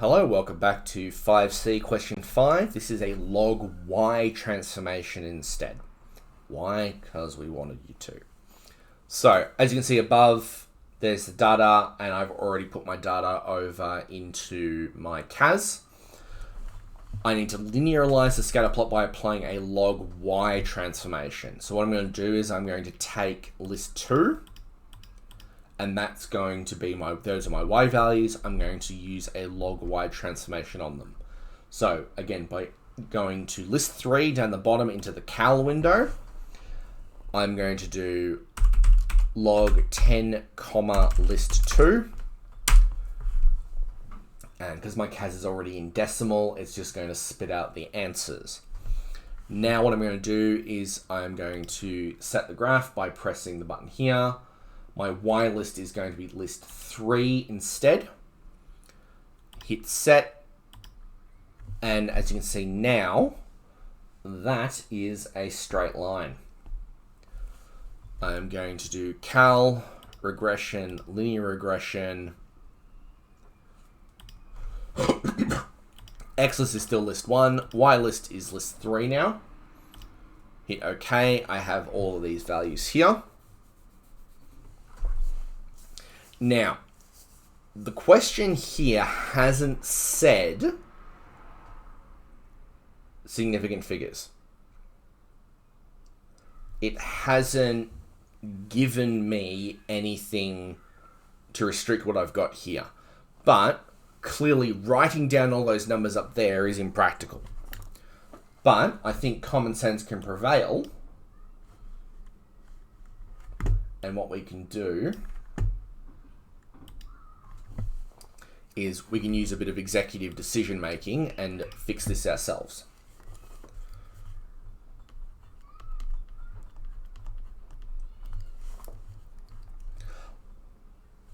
Hello, welcome back to 5C question 5. This is a log y transformation instead. Why? Because we wanted you to. So, as you can see above, there's the data, and I've already put my data over into my CAS. I need to linearize the scatter plot by applying a log y transformation. So what I'm going to do is I'm going to take list 2, and that's going to be those are my y values. I'm going to use a log y transformation on them. So again, by going to list 3 down the bottom into the cal window, I'm going to do log 10 comma list 2. And because my CAS is already in decimal, it's just going to spit out the answers. Now what I'm going to do is I'm going to set the graph by pressing the button here. My Y list is going to be list 3 instead. Hit set. And as you can see now, that is a straight line. I'm going to do cal, regression, linear regression. X list is still list 1. Y list is list 3 now. Hit OK. I have all of these values here. Now, the question here hasn't said significant figures. It hasn't given me anything to restrict what I've got here. But clearly writing down all those numbers up there is impractical. But I think common sense can prevail. And what we can do is we can use a bit of executive decision making and fix this ourselves.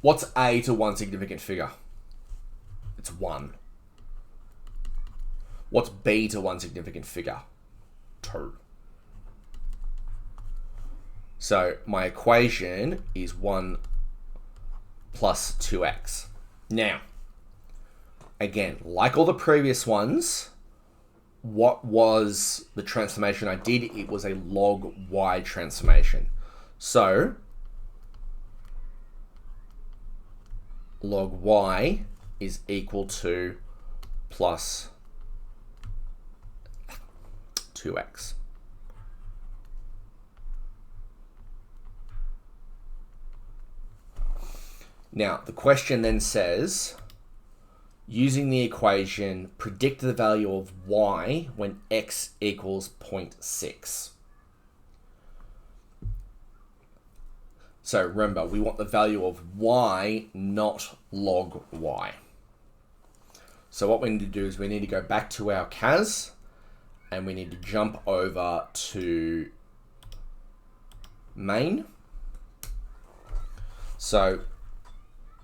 What's A to one significant figure? It's 1. What's B to one significant figure? 2. So my equation is 1 plus 2x. Now, again, like all the previous ones, what was the transformation I did? It was a log y transformation. So log y is equal to plus 2x. Now, the question then says, using the equation, predict the value of y when x equals 0.6. So remember, we want the value of y, not log y. So what we need to do is we need to go back to our CAS, and we need to jump over to main. So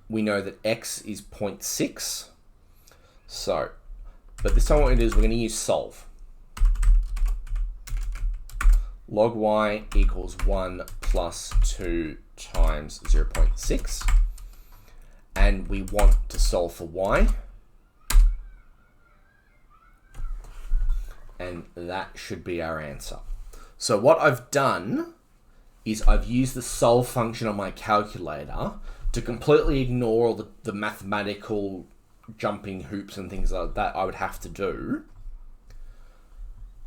we know that x is 0.6. So, but this time what we're going to do is we're going to use solve. Log y equals 1 plus 2 times 0.6. And we want to solve for y. And that should be our answer. So what I've done is I've used the solve function on my calculator to completely ignore all the mathematical jumping hoops and things like that I would have to do.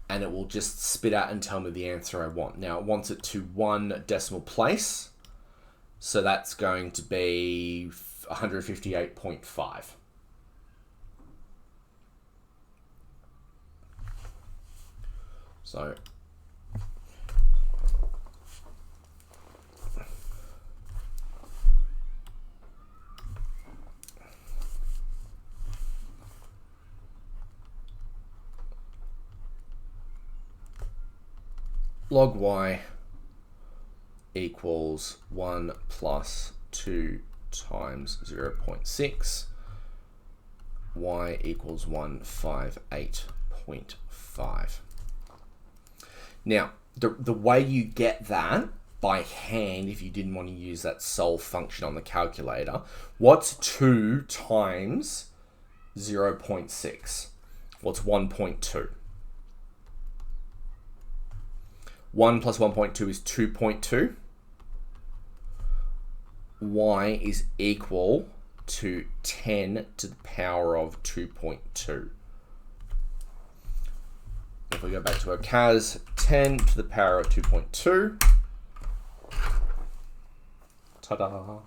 And it will just spit out and tell me the answer I want. Now, it wants it to 1 decimal place. So that's going to be 158.5. So log y equals 1 plus 2 times 0.6. Y equals 158.5. Now, the way you get that by hand, if you didn't want to use that solve function on the calculator, what's 2 times 0.6. What's 1.2? 1 plus 1.2 is 2.2. Y is equal to 10 to the power of 2.2. If we go back to our CAS, 10 to the power of 2.2. Ta-da!